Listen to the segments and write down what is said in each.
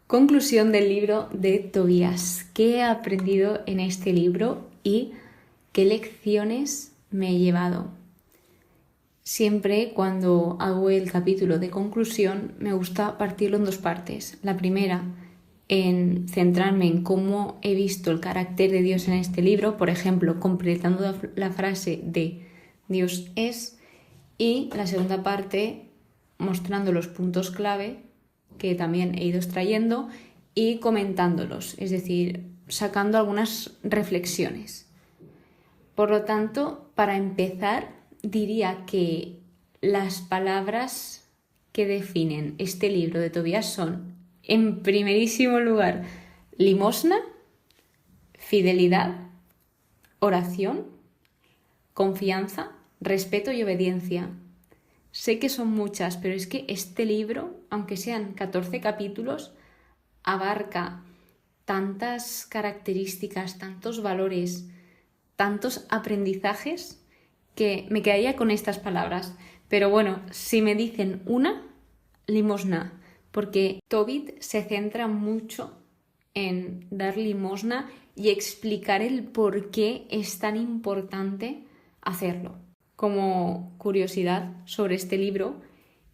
Conclusión del libro de Tobías. ¿Qué he aprendido en este libro y qué lecciones me he llevado? Siempre cuando hago el capítulo de conclusión me gusta partirlo en dos partes. La primera, en centrarme en cómo he visto el carácter de Dios en este libro, por ejemplo, completando la frase de Dios es, y la segunda parte mostrando los puntos clave que también he ido extrayendo y comentándolos, es decir, sacando algunas reflexiones. Por lo tanto, para empezar, diría que las palabras que definen este libro de Tobías son, en primerísimo lugar, limosna, fidelidad, oración, confianza, respeto y obediencia. Sé que son muchas, pero es que este libro, aunque sean 14 capítulos, abarca tantas características, tantos valores, tantos aprendizajes, que me quedaría con estas palabras. Pero bueno, si me dicen una, limosna, porque Tobit se centra mucho en dar limosna y explicar el por qué es tan importante hacerlo. Como curiosidad sobre este libro,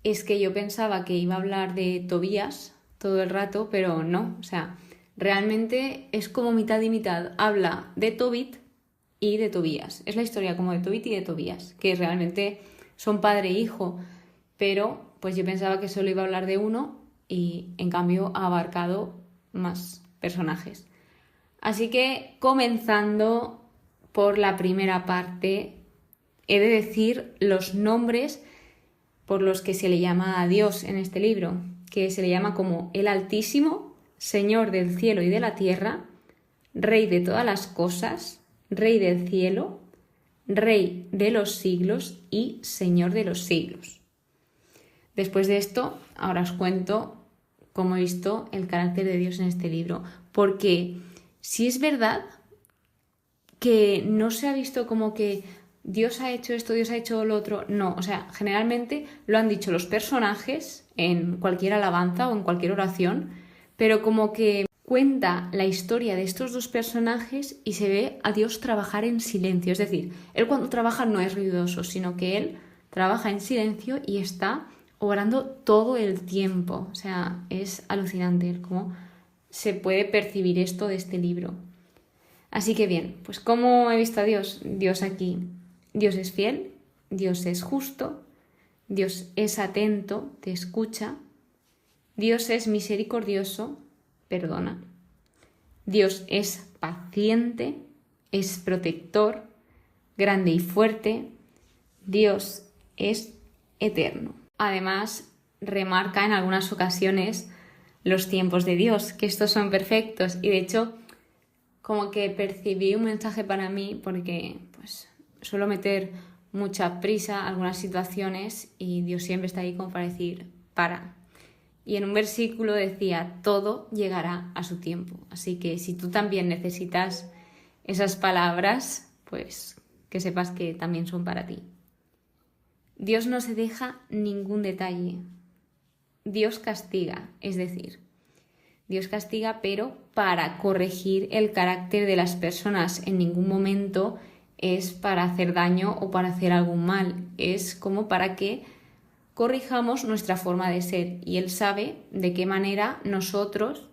es que yo pensaba que iba a hablar de Tobías todo el rato, pero no, o sea, realmente es como mitad y mitad. Habla de Tobit y de Tobías. Es la historia como de Tobit y de Tobías, que realmente son padre e hijo, pero pues yo pensaba que solo iba a hablar de uno y en cambio ha abarcado más personajes. Así que comenzando por la primera parte, he de decir los nombres por los que se le llama a Dios en este libro, que se le llama como el Altísimo, Señor del cielo y de la tierra, Rey de todas las cosas, Rey del cielo, Rey de los siglos y Señor de los siglos. Después de esto, ahora os cuento cómo he visto el carácter de Dios en este libro, porque si es verdad que no se ha visto como que Dios ha hecho esto, Dios ha hecho lo otro, no, o sea, generalmente lo han dicho los personajes en cualquier alabanza o en cualquier oración, pero como que cuenta la historia de estos dos personajes y se ve a Dios trabajar en silencio, es decir, Él cuando trabaja no es ruidoso, sino que Él trabaja en silencio y está orando todo el tiempo, o sea, es alucinante cómo se puede percibir esto de este libro. Así que bien, pues ¿cómo he visto a Dios? Dios aquí. Dios es fiel, Dios es justo, Dios es atento, te escucha, Dios es misericordioso, perdona, Dios es paciente, es protector, grande y fuerte, Dios es eterno. Además, remarca en algunas ocasiones los tiempos de Dios, que estos son perfectos y de hecho como que percibí un mensaje para mí porque pues suelo meter mucha prisa en algunas situaciones y Dios siempre está ahí como para decir, para. Y en un versículo decía, todo llegará a su tiempo. Así que si tú también necesitas esas palabras, pues que sepas que también son para ti. Dios no se deja ningún detalle. Dios castiga, es decir, Dios castiga, pero para corregir el carácter de las personas. En ningún momento es para hacer daño o para hacer algún mal. Es como para que corrijamos nuestra forma de ser. Y Él sabe de qué manera nosotros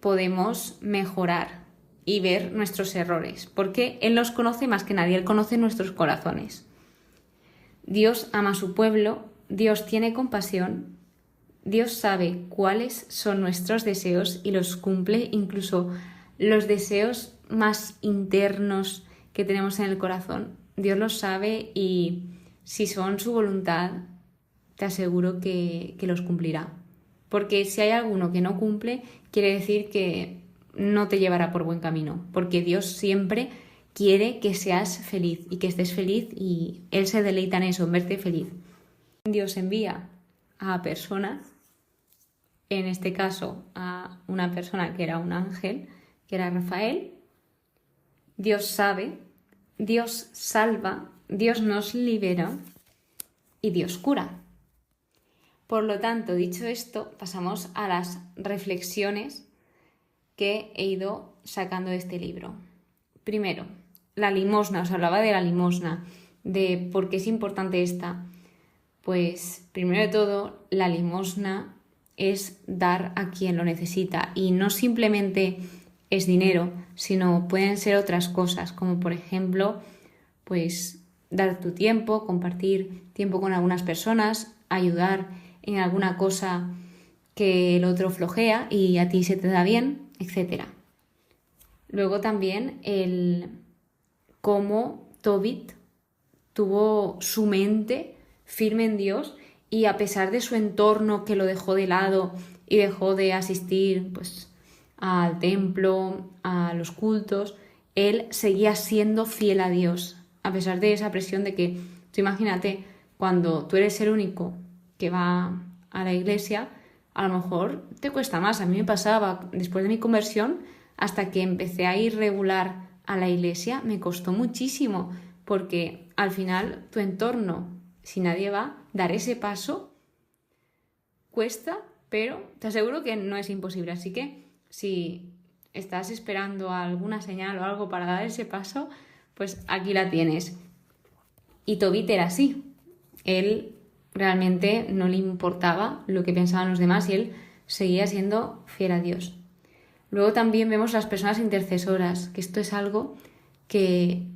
podemos mejorar y ver nuestros errores. Porque Él los conoce más que nadie. Él conoce nuestros corazones. Dios ama a su pueblo. Dios tiene compasión. Dios sabe cuáles son nuestros deseos y los cumple, incluso los deseos más internos que tenemos en el corazón. Dios los sabe y si son su voluntad, te aseguro que los cumplirá. Porque si hay alguno que no cumple, quiere decir que no te llevará por buen camino. Porque Dios siempre quiere que seas feliz y que estés feliz y Él se deleita en eso, en verte feliz. Dios envía a personas, en este caso a una persona que era un ángel, que era Rafael. Dios sabe, Dios salva, Dios nos libera y Dios cura. Por lo tanto, dicho esto, pasamos a las reflexiones que he ido sacando de este libro. Primero, la limosna. Os hablaba de la limosna, de por qué es importante esta. Pues, primero de todo, la limosna es dar a quien lo necesita, y no simplemente es dinero, sino pueden ser otras cosas, como por ejemplo, pues dar tu tiempo, compartir tiempo con algunas personas, ayudar en alguna cosa que el otro flojea y a ti se te da bien, etc. Luego también el cómo Tobit tuvo su mente firme en Dios, y a pesar de su entorno que lo dejó de lado y dejó de asistir pues al templo, a los cultos, él seguía siendo fiel a Dios, a pesar de esa presión de que, tú imagínate, cuando tú eres el único que va a la iglesia, a lo mejor te cuesta más. A mí me pasaba, después de mi conversión, hasta que empecé a ir regular a la iglesia, me costó muchísimo, porque al final tu entorno, si nadie va, dar ese paso cuesta, pero te aseguro que no es imposible. Así que si estás esperando alguna señal o algo para dar ese paso, pues aquí la tienes. Y Tobit era así. Él realmente no le importaba lo que pensaban los demás y él seguía siendo fiel a Dios. Luego también vemos las personas intercesoras, que esto es algo que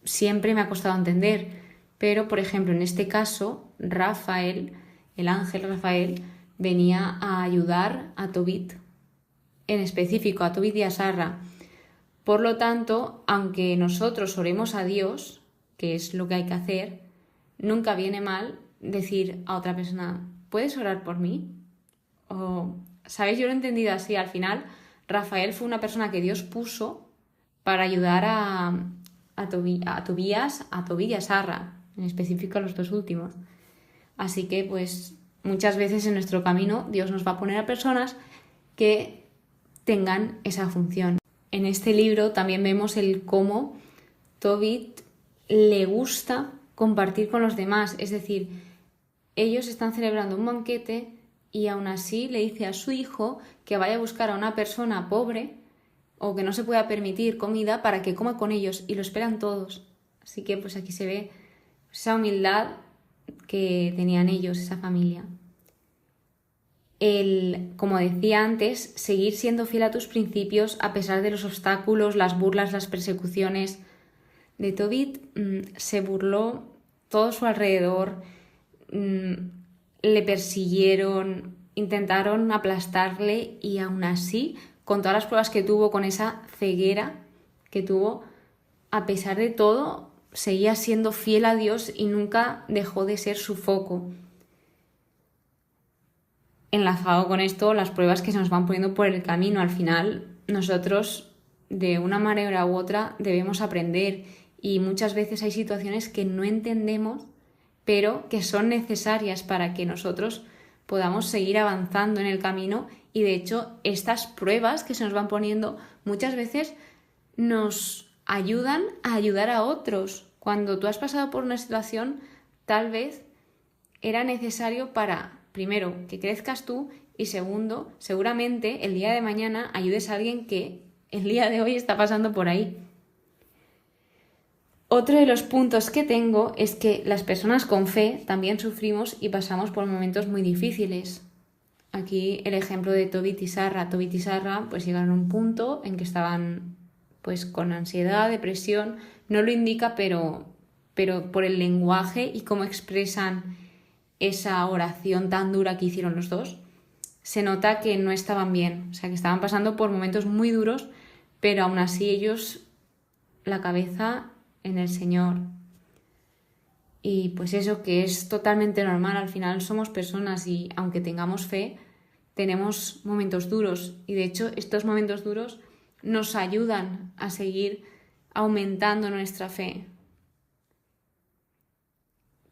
siempre me ha costado entender. Pero, por ejemplo, en este caso, Rafael, el ángel Rafael, venía a ayudar a Tobit, en específico a Tobit y a Sarra. Por lo tanto, aunque nosotros oremos a Dios, que es lo que hay que hacer, nunca viene mal decir a otra persona, ¿puedes orar por mí? O, ¿sabéis? Yo lo he entendido así. Al final, Rafael fue una persona que Dios puso para ayudar a Tobías, a Tobit y a Sarra, en específico a los dos últimos. Así que, pues, muchas veces en nuestro camino Dios nos va a poner a personas que tengan esa función. En este libro también vemos el cómo Tobit le gusta compartir con los demás. Es decir, ellos están celebrando un banquete y aún así le dice a su hijo que vaya a buscar a una persona pobre o que no se pueda permitir comida para que coma con ellos, y lo esperan todos. Así que pues aquí se ve esa humildad que tenían ellos, esa familia. Como decía antes, seguir siendo fiel a tus principios a pesar de los obstáculos, las burlas, las persecuciones. De Tobit se burló todo su alrededor, le persiguieron, intentaron aplastarle, y aún así, con todas las pruebas que tuvo, con esa ceguera que tuvo, a pesar de todo, seguía siendo fiel a Dios y nunca dejó de ser su foco. Enlazado con esto, las pruebas que se nos van poniendo por el camino. Al final, nosotros, de una manera u otra, debemos aprender, y muchas veces hay situaciones que no entendemos, pero que son necesarias para que nosotros podamos seguir avanzando en el camino. Y de hecho, estas pruebas que se nos van poniendo muchas veces nos ayudan a ayudar a otros. Cuando tú has pasado por una situación, tal vez era necesario para, primero, que crezcas tú, y segundo, seguramente el día de mañana ayudes a alguien que el día de hoy está pasando por ahí. Otro de los puntos que tengo es que las personas con fe también sufrimos y pasamos por momentos muy difíciles. Aquí el ejemplo de Tobit y Sarra. Tobit y Sarra pues llegaron a un punto en que estaban pues con ansiedad, depresión. No lo indica, pero por el lenguaje y cómo expresan esa oración tan dura que hicieron los dos, se nota que no estaban bien. O sea, que estaban pasando por momentos muy duros, pero aún así ellos, la cabeza en el Señor. Y pues eso, que es totalmente normal. Al final somos personas y aunque tengamos fe, tenemos momentos duros. Y de hecho estos momentos duros nos ayudan a seguir aumentando nuestra fe.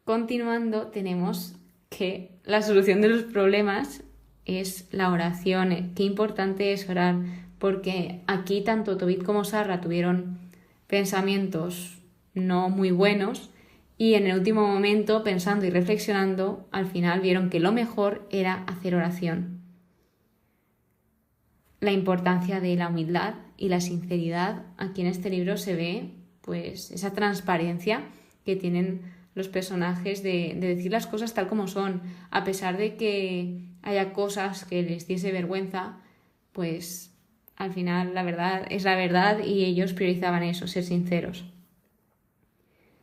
Continuando, tenemos que la solución de los problemas es la oración. Qué importante es orar, porque aquí tanto Tobit como Sarra tuvieron pensamientos no muy buenos, Y en el último momento, pensando y reflexionando, al final vieron que lo mejor era hacer oración. La importancia de la humildad y la sinceridad. Aquí en este libro se ve pues esa transparencia que tienen los personajes de decir las cosas tal como son, a pesar de que haya cosas que les diese vergüenza, pues al final la verdad es la verdad y ellos priorizaban eso, ser sinceros.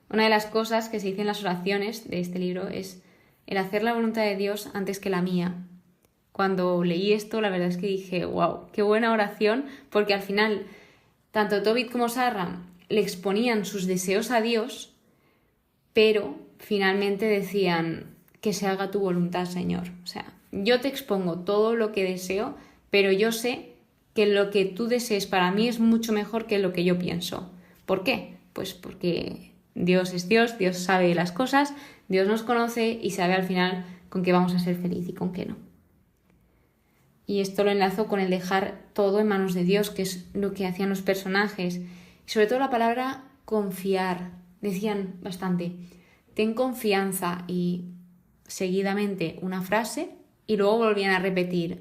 Una de las cosas que se dice en las oraciones de este libro es el hacer la voluntad de Dios antes que la mía. Cuando leí esto, la verdad es que dije, wow, qué buena oración, porque al final tanto Tobit como Sarra le exponían sus deseos a Dios, pero finalmente decían que se haga tu voluntad, Señor. O sea, yo te expongo todo lo que deseo, pero yo sé que lo que tú desees para mí es mucho mejor que lo que yo pienso. ¿Por qué? Pues porque Dios es Dios, Dios sabe las cosas, Dios nos conoce y sabe al final con qué vamos a ser felices y con qué no. Y esto lo enlazo con el dejar todo en manos de Dios, que es lo que hacían los personajes. Y sobre todo la palabra confiar. Decían bastante, ten confianza, y seguidamente una frase y luego volvían a repetir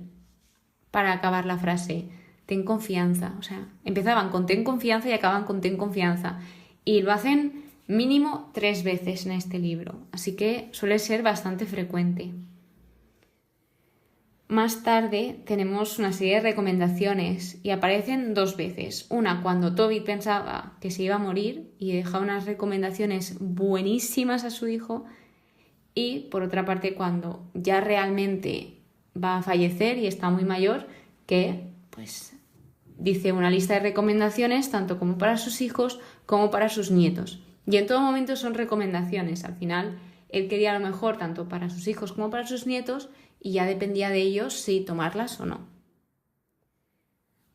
para acabar la frase, ten confianza. O sea, empezaban con ten confianza y acababan con ten confianza. Y lo hacen mínimo 3 veces en este libro, así que suele ser bastante frecuente. Más tarde tenemos una serie de recomendaciones y aparecen 2 veces. Una cuando Tobit pensaba que se iba a morir y deja unas recomendaciones buenísimas a su hijo, y por otra parte cuando ya realmente va a fallecer y está muy mayor, que pues dice una lista de recomendaciones tanto como para sus hijos como para sus nietos. Y en todo momento son recomendaciones. Al final él quería lo mejor tanto para sus hijos como para sus nietos, y ya dependía de ellos si tomarlas o no.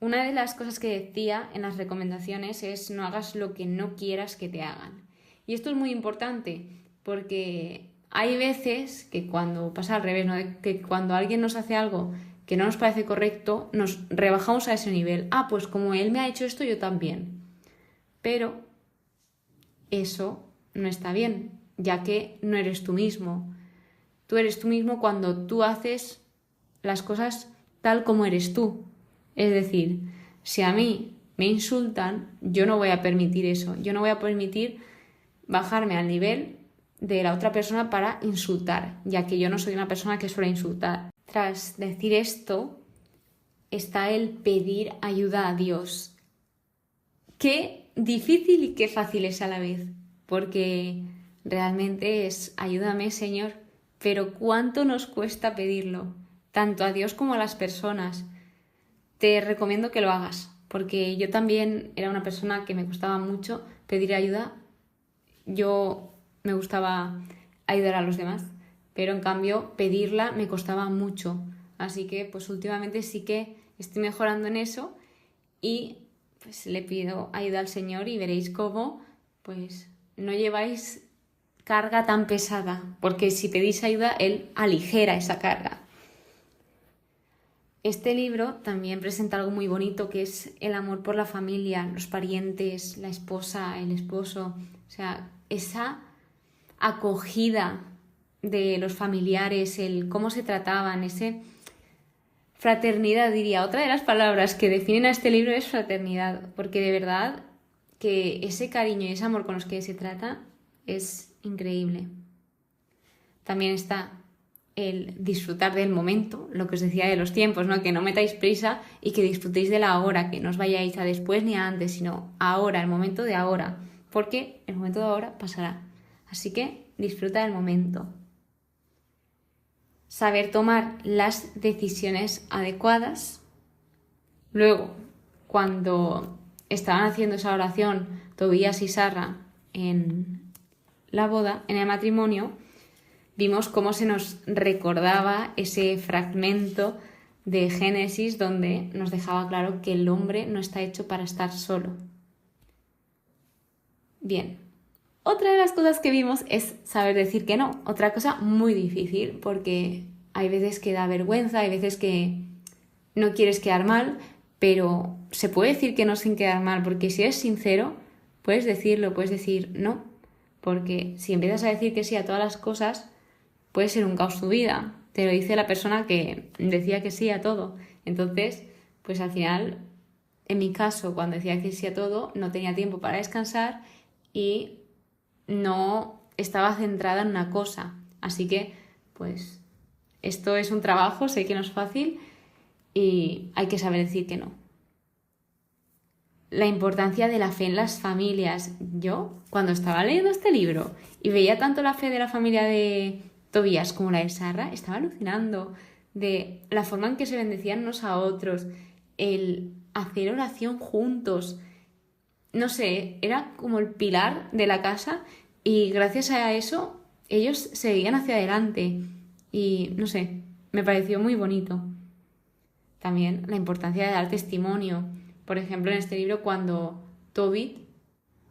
Una de las cosas que decía en las recomendaciones es no hagas lo que no quieras que te hagan. Y esto es muy importante porque hay veces que cuando pasa al revés, ¿no? Que cuando alguien nos hace algo que no nos parece correcto, nos rebajamos a ese nivel. Ah, pues como él me ha hecho esto, yo también. Pero eso no está bien, ya que no eres tú mismo. Tú eres tú mismo cuando tú haces las cosas tal como eres tú. Es decir, si a mí me insultan, yo no voy a permitir eso. Yo no voy a permitir bajarme al nivel de la otra persona para insultar, ya que yo no soy una persona que suele insultar. Tras decir esto, está el pedir ayuda a Dios. Qué difícil y qué fácil es a la vez, porque realmente es ayúdame, Señor. Pero ¿cuánto nos cuesta pedirlo? Tanto a Dios como a las personas. Te recomiendo que lo hagas, porque yo también era una persona que me costaba mucho pedir ayuda. Yo me gustaba ayudar a los demás, pero en cambio pedirla me costaba mucho. Así que pues últimamente sí que estoy mejorando en eso y pues le pido ayuda al Señor y veréis cómo pues no lleváis carga tan pesada, porque si pedís ayuda, Él aligera esa carga. Este libro también presenta algo muy bonito, que es el amor por la familia, los parientes, la esposa, el esposo. O sea, esa acogida de los familiares, el cómo se trataban, ese fraternidad, diría. Otra de las palabras que definen a este libro es fraternidad, porque de verdad que ese cariño y ese amor con los que se trata es increíble. También está el disfrutar del momento, lo que os decía de los tiempos, ¿no? Que no metáis prisa y que disfrutéis de la hora, que no os vayáis a después ni a antes, sino ahora, el momento de ahora, porque el momento de ahora pasará. Así que disfruta del momento. Saber tomar las decisiones adecuadas. Luego, cuando estaban haciendo esa oración Tobías y Sarra en la boda, en el matrimonio, vimos cómo se nos recordaba ese fragmento de Génesis donde nos dejaba claro que el hombre no está hecho para estar solo. Bien, otra de las cosas que vimos es saber decir que no. Otra cosa muy difícil, porque hay veces que da vergüenza, hay veces que no quieres quedar mal, pero se puede decir que no sin quedar mal, porque si eres sincero, puedes decirlo, puedes decir no, porque si empiezas a decir que sí a todas las cosas, puede ser un caos tu vida. Te lo dice la persona que decía que sí a todo. Entonces, pues al final, en mi caso, cuando decía que sí a todo, no tenía tiempo para descansar y no estaba centrada en una cosa. Así que, pues, esto es un trabajo, sé que no es fácil y hay que saber decir que no. La importancia de la fe en las familias. Yo, cuando estaba leyendo este libro y veía tanto la fe de la familia de Tobías como la de Sarra, estaba alucinando de la forma en que se bendecían unos a otros, el hacer oración juntos. No sé, era como el pilar de la casa y gracias a eso ellos seguían hacia adelante y no sé, me pareció muy bonito. También la importancia de dar testimonio. Por ejemplo, en este libro cuando Toby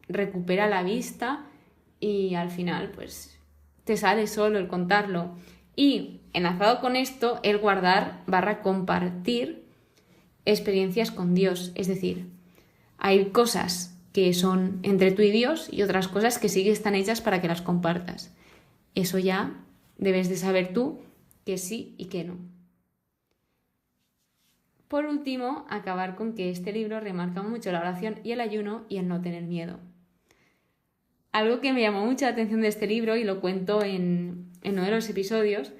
recupera la vista y al final pues te sale solo el contarlo. Y enlazado con esto, el guardar / compartir experiencias con Dios. Es decir, hay cosas que son entre tú y Dios y otras cosas que sí que están hechas para que las compartas. Eso ya debes de saber tú que sí y que no. Por último, acabar con que este libro remarca mucho la oración y el ayuno y el no tener miedo. Algo que me llamó mucha atención de este libro, y lo cuento en uno de los episodios,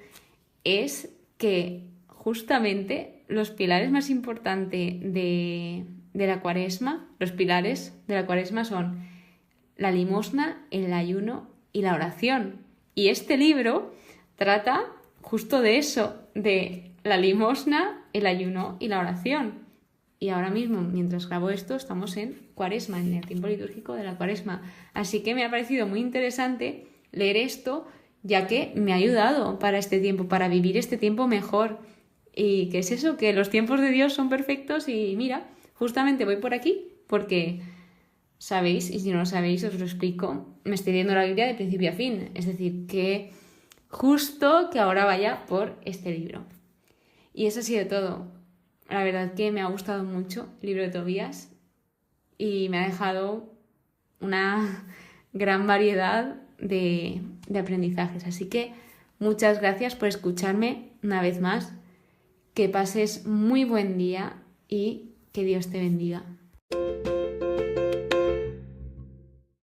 es que justamente los pilares más importantes de la Cuaresma, los pilares de la Cuaresma son la limosna, el ayuno y la oración. Y este libro trata justo de eso, de la limosna, el ayuno y la oración. Y ahora mismo, mientras grabo esto, estamos en Cuaresma, en el tiempo litúrgico de la Cuaresma. Así que me ha parecido muy interesante leer esto, ya que me ha ayudado para este tiempo, para vivir este tiempo mejor. Y que es eso, que los tiempos de Dios son perfectos y mira, justamente voy por aquí porque sabéis, y si no lo sabéis os lo explico, me estoy leyendo la Biblia de principio a fin. Es decir, que justo que ahora vaya por este libro. Y eso ha sido todo. La verdad que me ha gustado mucho el libro de Tobías y me ha dejado una gran variedad de aprendizajes. Así que muchas gracias por escucharme una vez más. Que pases muy buen día y que Dios te bendiga.